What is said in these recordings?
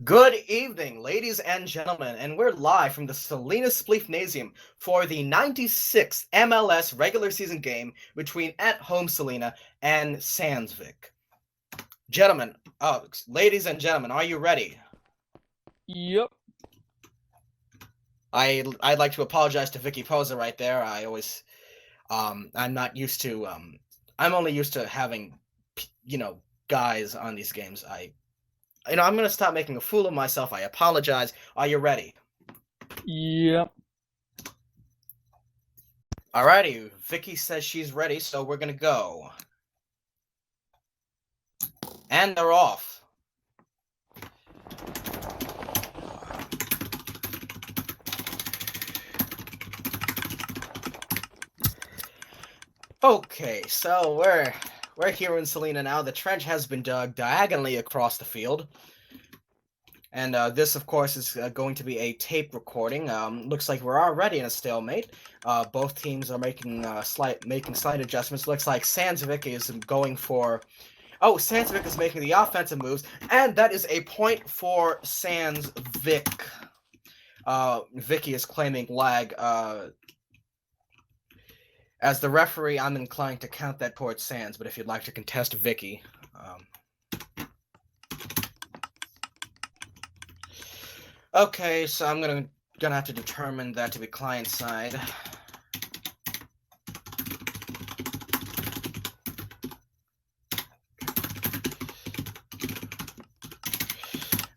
Good evening, ladies and gentlemen, and we're live from the Celina Spleef for the 96th MLS regular season game between at-home Celina and Sansvikk. Ladies and gentlemen, are you ready? Yep. I'd like to apologize to Vicky Posa right there. I'm not used to, I'm only used to having, guys on these games. I'm gonna stop making a fool of myself. I apologize. Are you ready? Yep. Alrighty, Vicky says she's ready, so we're gonna go. And they're off. Okay, so we're here in Celina now. The trench has been dug diagonally across the field. And this, of course, is going to be a tape recording. Looks like we're already in a stalemate. Both teams are making slight adjustments. Looks like Sansvikk is going for... Oh, Sansvikk is making the offensive moves, and that is a point for Sansvikk. Vicky is claiming lag. As the referee, I'm inclined to count that towards Sans, but if you'd like to contest Vicky... Okay, so I'm gonna have to determine that to be client side.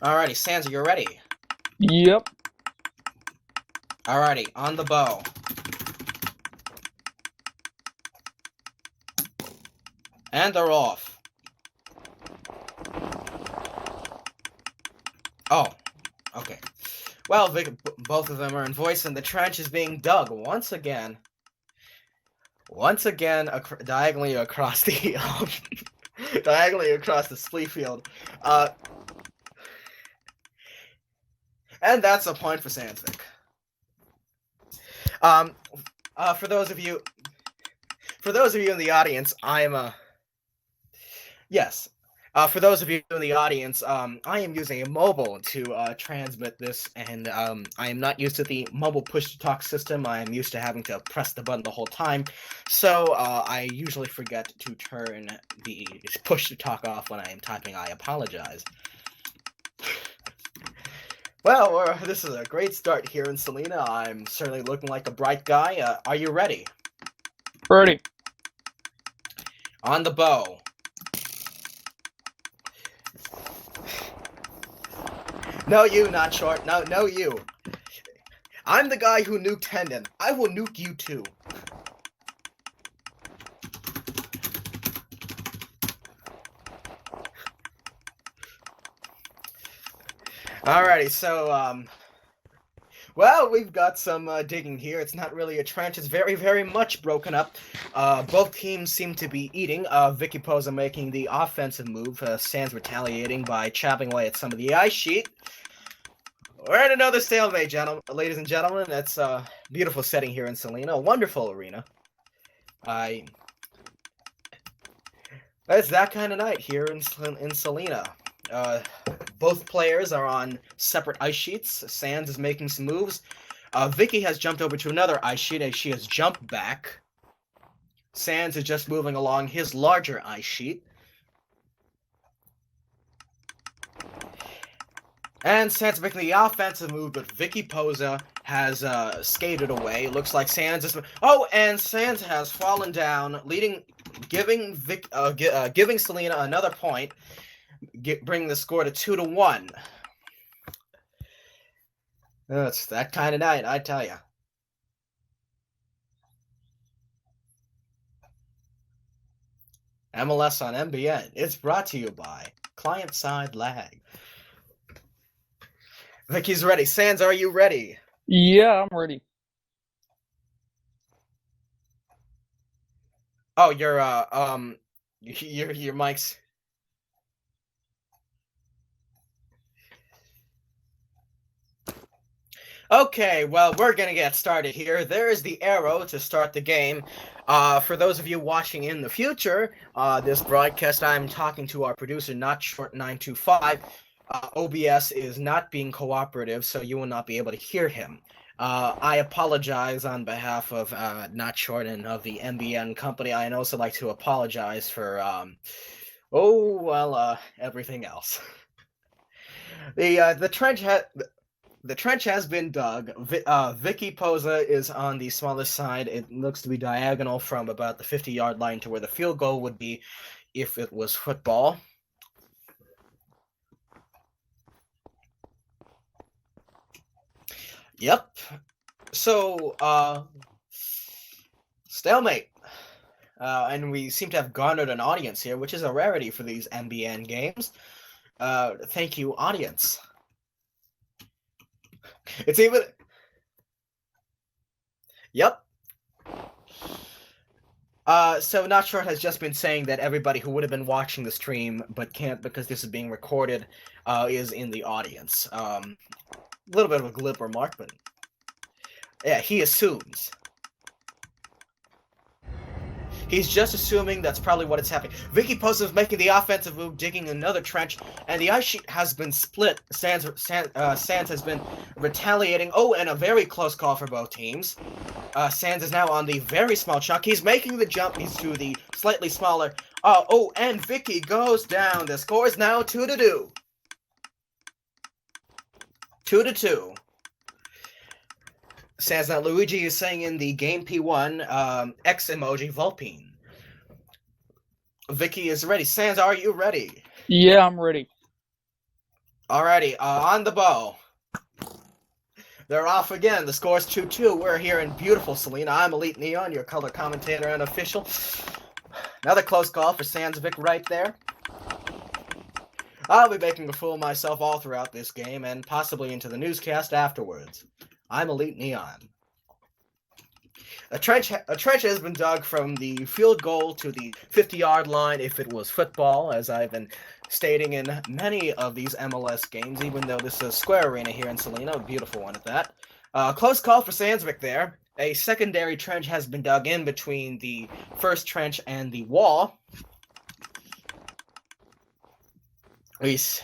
Alrighty, Sans, you're ready? Yep. Alrighty, on the bow. And they're off. Oh, okay. Well, both of them are in voice, and the trench is being dug once again. Diagonally across the diagonally across the Spleef field. And that's a point for Sansvikk. For those of you in the audience, for those of you in the audience, I am using a mobile to transmit this, and I am not used to the mobile push-to-talk system. I am used to having to press the button the whole time, so I usually forget to turn the push-to-talk off when I am typing. I apologize. Well, this is a great start here in Celina. I'm certainly looking like a bright guy. Are you ready? Ready. On the bow. No, you, not short. No, you. I'm the guy who nuked Hendon. I will nuke you too. Alrighty, so, well, we've got some digging here. It's not really a trench. It's very, very much broken up. Both teams seem to be eating. Vicky Posa making the offensive move. Sans retaliating by chopping away at some of the ice sheet. We're in another stalemate, ladies and gentlemen. That's a beautiful setting here in Celina. A wonderful arena. It's that kind of night here in Celina. Both players are on separate ice sheets. Sans is making some moves. Vicky has jumped over to another ice sheet as she has jumped back. Sans is just moving along his larger ice sheet. And Sans making the offensive move, but Vicky Posa has skated away. It looks like Sans is... Oh, and Sans has fallen down, giving Celina another point, bringing the score to 2-1. It's that kind of night, I tell you. MLS on MBN. It's brought to you by Client Side Lag. Vicky's ready. Sans, are you ready? Yeah, I'm ready. Oh, your mic's... Okay, well, we're gonna get started here. There is the arrow to start the game. For those of you watching in the future, this broadcast, I'm talking to our producer, Not Short 925. OBS is not being cooperative, so you will not be able to hear him. I apologize on behalf of Not Short and of the MBN company. I'd also like to apologize for, everything else. The trench has been dug. Vicky Posa is on the smallest side. It looks to be diagonal from about the 50-yard line to where the field goal would be if it was football. Yep. So, stalemate. And we seem to have garnered an audience here, which is a rarity for these MBN games. Thank you, audience. It's even... Yep. So Not Short has just been saying that everybody who would have been watching the stream but can't because this is being recorded is in the audience. A little bit of a glib remark, but yeah, he assumes. He's just assuming that's probably what is happening. Vicky Post is making the offensive move, digging another trench, and the ice sheet has been split. Sans has been retaliating. Oh, and a very close call for both teams. Sans is now on the very small chunk. He's making the jump. He's to the slightly smaller. Oh, and Vicky goes down. The score is now 2-2. 2-2. Sans that Luigi is saying in the game P1, X emoji Vulpine. Vicky is ready. Sans, are you ready? Yeah, I'm ready. Alrighty, on the bow. They're off again. The score's 2-2. We're here in beautiful Celina. I'm Elite Neon, your color commentator and official. Another close call for Sansvikk right there. I'll be making a fool of myself all throughout this game and possibly into the newscast afterwards. I'm Elite Neon. A trench has been dug from the field goal to the 50-yard line if it was football, as I've been stating in many of these MLS games, even though this is a square arena here in Celina, a beautiful one at that. Close call for Sansvikk there. A secondary trench has been dug in between the first trench and the wall. Reese.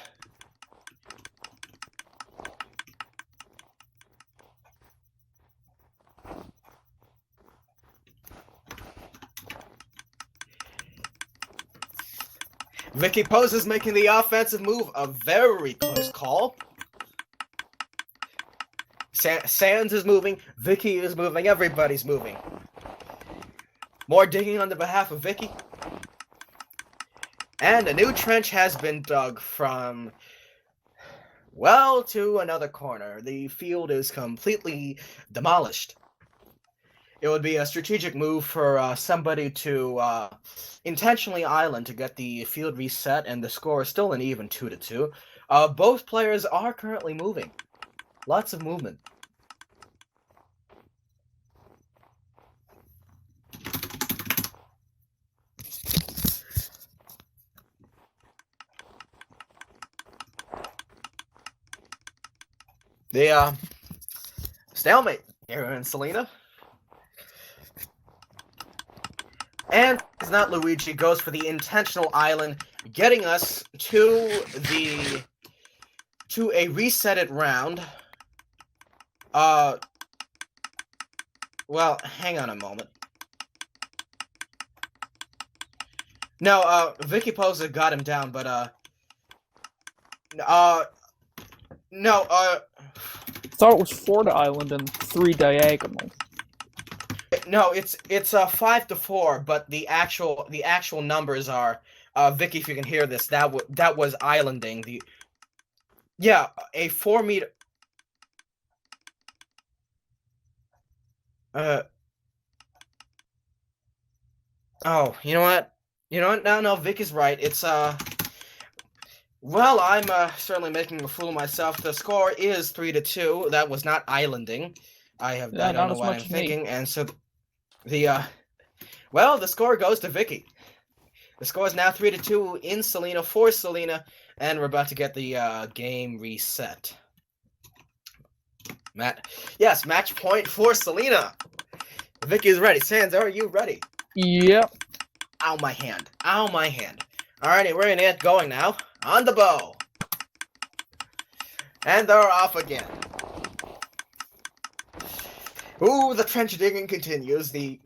Vicky Pose is making the offensive move. A very close call. Sans is moving. Vicky is moving. Everybody's moving. More digging on the behalf of Vicky. And a new trench has been dug from, well, to another corner. The field is completely demolished. It would be a strategic move for somebody to intentionally island to get the field reset, and the score is still an even 2-2. Both players are currently moving. Lots of movement. The stalemate here in Celina. And it's not Luigi, goes for the intentional island, getting us to a resetted round. Well, hang on a moment. No, Vicky Posa got him down, but no, I thought it was 4 to island and 3 diagonal. No, it's 5-4, but the actual numbers are Vicky, if you can hear this, that was islanding. A 4 meter. Oh, you know what? No, Vic is right. It's well, I'm certainly making a fool of myself. The score is 3-2. That was not islanding. I don't know what I'm thinking, and so well, the score goes to Vicky. The score is now 3-2 in Celina for Celina, and we're about to get the game reset. Yes, match point for Celina. Vicky is ready. Sans, are you ready? Yep. Ow, my hand. Ow, my hand. Alrighty, we're gonna get going now. On the bow. And they're off again. Ooh, the trench digging continues. The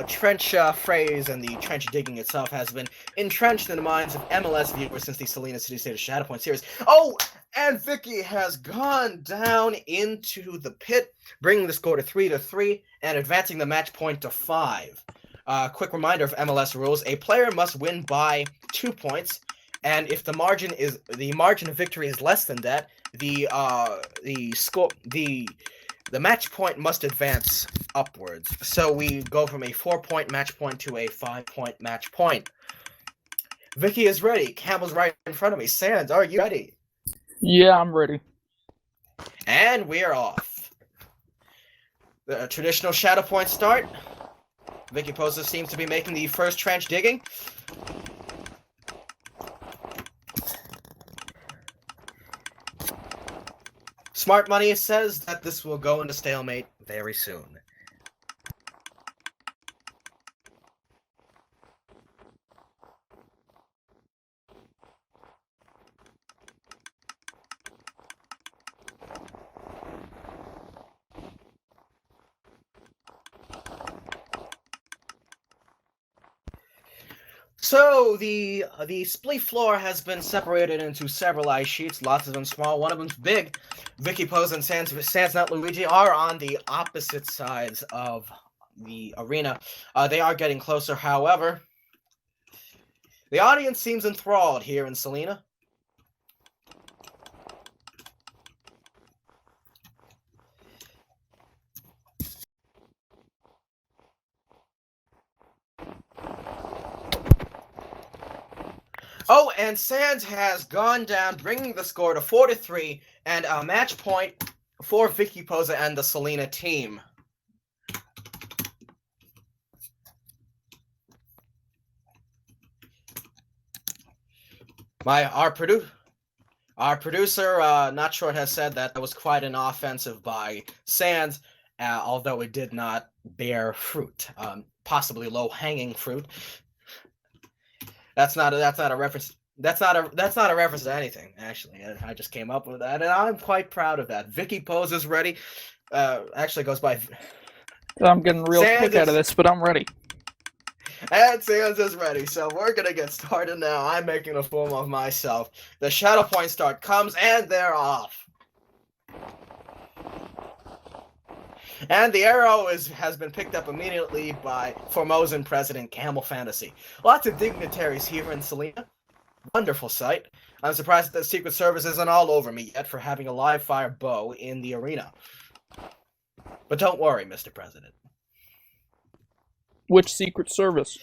trench phrase and the trench digging itself has been entrenched in the minds of MLS viewers since the Celina City State of Shadowpoint series. Oh, and Vicky has gone down into the pit, bringing the score to 3-3 and advancing the match point to 5. Quick reminder of MLS rules: a player must win by 2 points, and if the margin of victory is less than that, the match point must advance upwards. So we go from a 4-point match point to a 5-point match point. Vicky is ready. Campbell's right in front of me. Sands, are you ready? Yeah, I'm ready. And we're off. The traditional shadow point start. Vicky Poza seems to be making the first trench digging. Smart Money says that this will go into stalemate very soon. So the Spleef floor has been separated into several ice sheets, lots of them small, one of them's big. Vicky Poza and Sans Not Luigi are on the opposite sides of the arena. They are getting closer, however. The audience seems enthralled here in Celina. Oh, and Sands has gone down, bringing the score to 4-3, and a match point for Vicky Poza and the Celina team. Our producer, Not Short, has said that was quite an offensive by Sands, although it did not bear fruit, possibly low-hanging fruit. That's not a reference. That's not a reference to anything. Actually, I just came up with that, and I'm quite proud of that. Vicky Poza is ready. Actually goes by. I'm getting a real kick out of this, but I'm ready. And Sands is ready, so we're gonna get started now. I'm making a fool of myself. The shadow point start comes, and they're off. And the arrow has been picked up immediately by Formosan President Camel Fantasy. Lots of dignitaries here in Celina. Wonderful sight. I'm surprised that the Secret Service isn't all over me yet for having a live fire bow in the arena. But don't worry, Mr. President. Which Secret Service?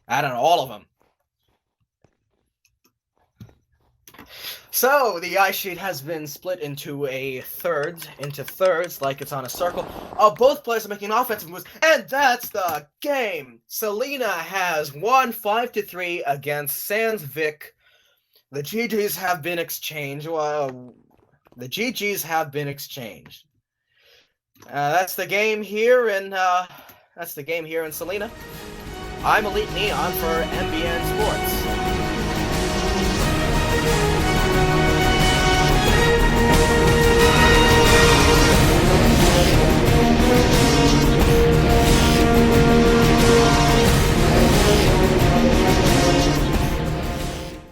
I don't know, all of them. So, the ice sheet has been split into thirds, like it's on a circle. Both players are making offensive moves, and that's the game! Celina has won 5-3 against Sansvikk. The GGs have been exchanged. That's the game here in Celina. I'm Elite Neon for MBN Sports.